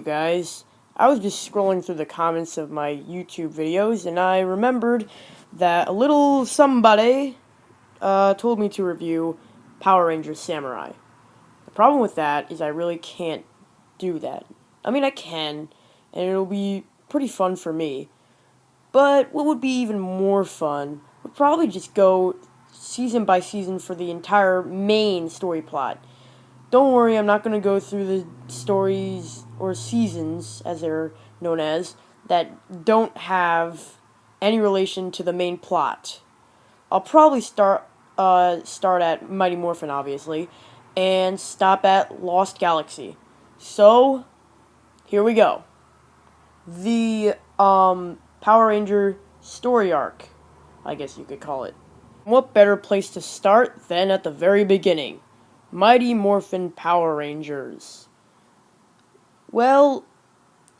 guys. I was just scrolling through the comments of my YouTube videos, and I remembered that a little somebody told me to review Power Rangers Samurai. The problem with that is I really can't do that. I mean, I can, and it'll be pretty fun for me. But what would be even more fun would probably just go season by season for the entire main story plot. Don't worry, I'm not going to go through the stories or seasons, as they're known as, that don't have any relation to the main plot. I'll probably start at Mighty Morphin, obviously, and stop at Lost Galaxy. So, here we go. The Power Ranger story arc, I guess you could call it. What better place to start than at the very beginning? Mighty Morphin Power Rangers. Well,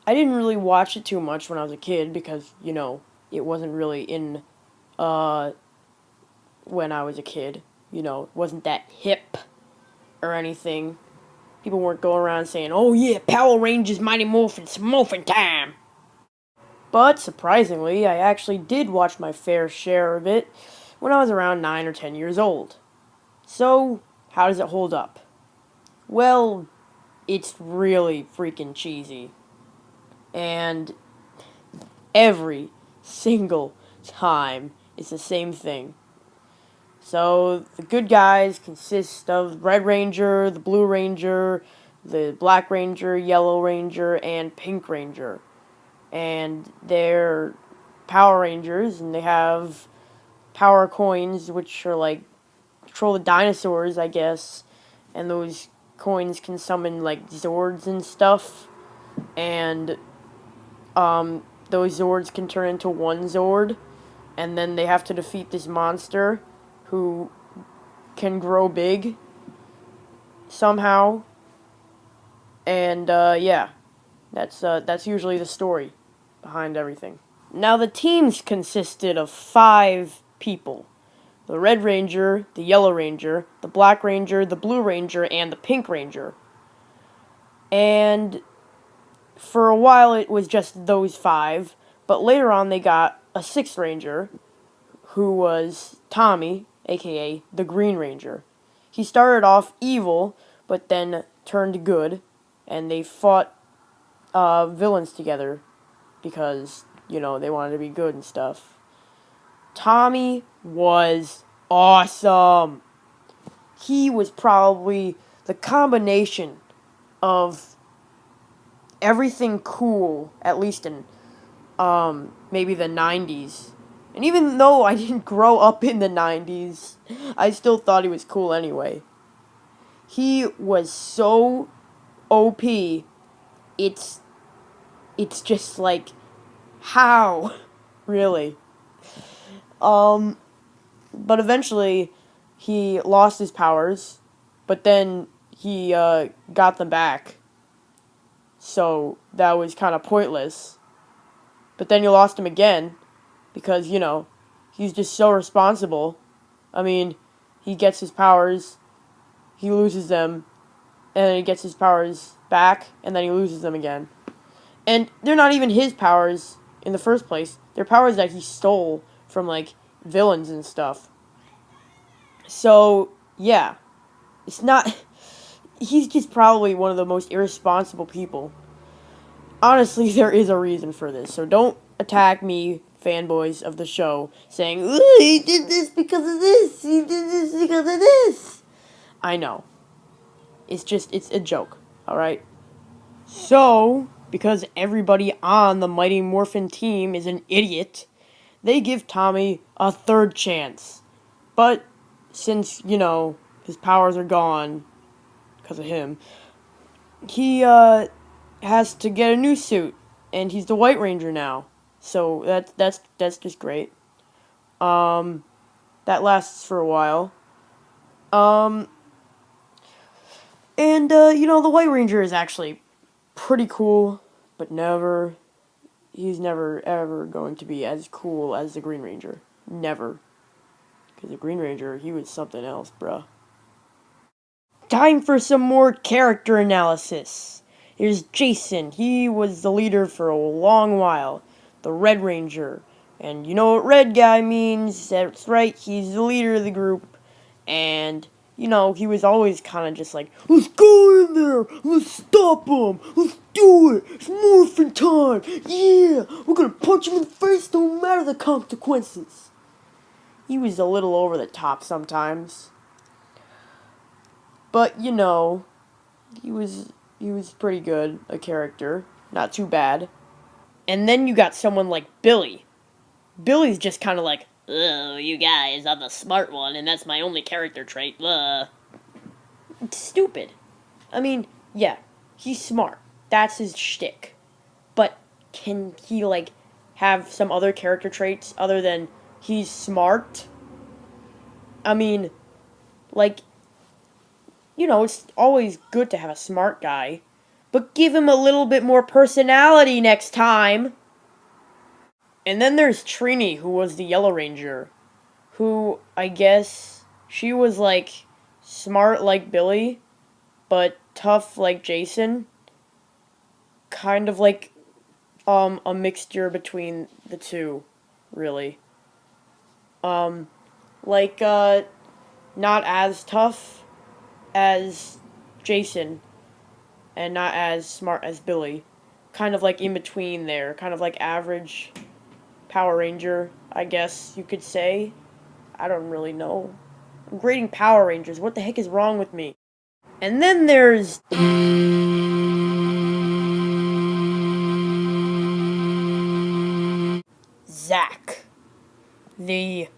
I didn't really watch it too much when I was a kid because, it wasn't really in, when I was a kid. It wasn't that hip or anything. People weren't going around saying, "Oh yeah, Power Rangers, Mighty Morphin, it's Morphin time!" But, surprisingly, I actually did watch my fair share of it when I was around 9 or 10 years old. So, how does it hold up? Well, it's really freaking cheesy. And every single time it's the same thing. So, the good guys consist of Red Ranger, the Blue Ranger, the Black Ranger, Yellow Ranger, and Pink Ranger. And they're Power Rangers, and they have power coins, which are like control the dinosaurs, I guess. And those coins can summon like Zords and stuff. And those Zords can turn into one Zord, and then they have to defeat this monster who can grow big somehow. And yeah, that's usually the story behind everything. Now the teams consisted of 5 people: the Red Ranger, the Yellow Ranger, the Black Ranger, the Blue Ranger, and the Pink Ranger. And for a while it was just those 5, but later on they got a 6th Ranger, who was Tommy, aka the Green Ranger. He started off evil, but then turned good, and they fought villains together because, they wanted to be good and stuff. Tommy was awesome. He was probably the combination of everything cool, at least in maybe the 90s. And even though I didn't grow up in the 90s, I still thought he was cool anyway. He was so OP. It's just like, how? Really? But eventually he lost his powers, but then he got them back. So that was kind of pointless. But then you lost him again because, he's just so responsible. I mean, he gets his powers, he loses them, and then he gets his powers back, and then he loses them again. And they're not even his powers in the first place. They're powers that he stole from, like, villains and stuff. So, yeah. It's not... He's just probably one of the most irresponsible people. Honestly, there is a reason for this, so don't attack me, fanboys of the show, saying, "Ooh, he did this because of this, he did this because of this." I know. It's a joke, alright? So, because everybody on the Mighty Morphin team is an idiot, they give Tommy a 3rd chance. But, since, his powers are gone, because of him, he, has to get a new suit, and he's the White Ranger now. So that's just great. That lasts for a while. And the White Ranger is actually pretty cool, but he's never ever going to be as cool as the Green Ranger. Never. Because the Green Ranger, he was something else, bruh. Time for some more character analysis. Here's Jason. He was the leader for a long while. The Red Ranger. And you know what red guy means? That's right, he's the leader of the group. And, you know, he was always kind of just like, let's go in there! Let's stop him! Let's do it! It's Morphin time! Yeah! We're gonna punch him in the face no matter the consequences! He was a little over the top sometimes. But, you know, he was pretty good, a character. Not too bad. And then you got someone like Billy. Billy's just kind of like, oh, you guys, I'm the smart one, and that's my only character trait. It's stupid. I mean, yeah, he's smart. That's his shtick. But can he, like, have some other character traits other than he's smart? I mean, like, you know, it's always good to have a smart guy. But give him a little bit more personality next time. And then there's Trini, who was the Yellow Ranger. Who, I guess, she was, like, smart like Billy, but tough like Jason. Kind of like, a mixture between the two, really. Like, not as tough as Jason, and not as smart as Billy. Kind of like in between there, kind of like average Power Ranger, I guess you could say. I don't really know. I'm grading Power Rangers. What the heck is wrong with me? And then there's Zach, the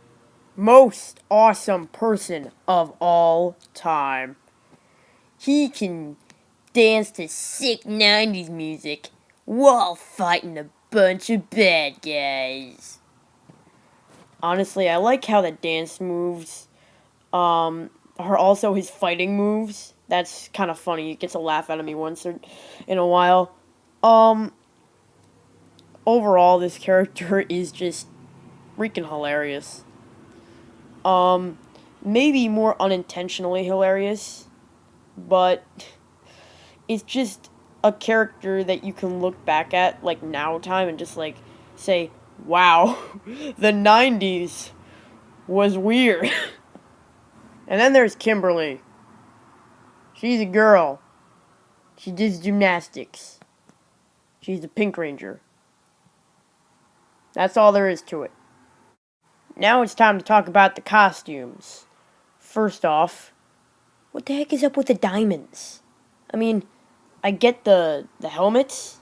most awesome person of all time. He can dance to sick 90s music while fighting a bunch of bad guys. Honestly, I like how the dance moves are also his fighting moves. That's kind of funny. He gets a laugh out of me once in a while. Overall, this character is just freaking hilarious. Maybe more unintentionally hilarious, but it's just a character that you can look back at, like, now time and just, like, say, wow, the 90s was weird. And then there's Kimberly. She's a girl. She does gymnastics. She's the Pink Ranger. That's all there is to it. Now it's time to talk about the costumes. First off, what the heck is up with the diamonds? I mean, I get the helmets,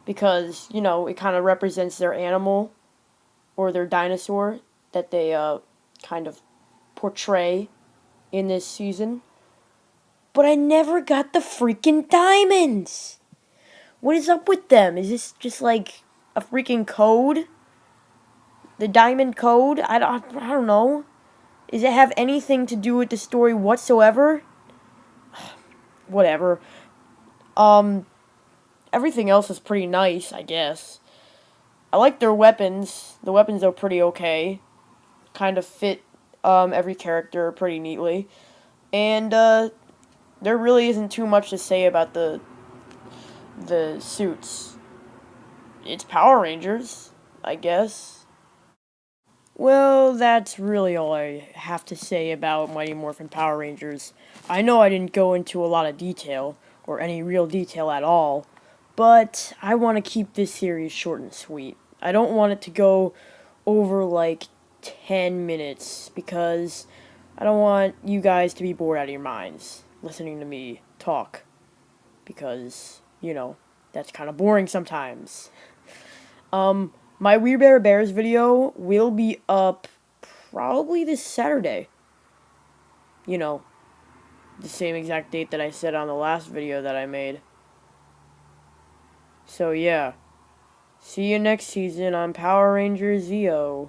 because, you know, it kind of represents their animal or their dinosaur that they kind of portray in this season. But I never got the freaking diamonds! What is up with them? Is this just like a freaking code? The diamond code? I don't know. Does it have anything to do with the story whatsoever? Whatever. Everything else is pretty nice, I guess. I like their weapons. The weapons are pretty okay. Kind of fit every character pretty neatly. And there really isn't too much to say about the suits. It's Power Rangers, I guess. Well, that's really all I have to say about Mighty Morphin Power Rangers. I know I didn't go into a lot of detail, or any real detail at all, but I want to keep this series short and sweet. I don't want it to go over like 10 minutes, because I don't want you guys to be bored out of your minds listening to me talk, because, you know, that's kind of boring sometimes. My We Bare Bears video will be up probably this Saturday. You know, the same exact date that I said on the last video that I made. So yeah, see you next season on Power Rangers Zeo.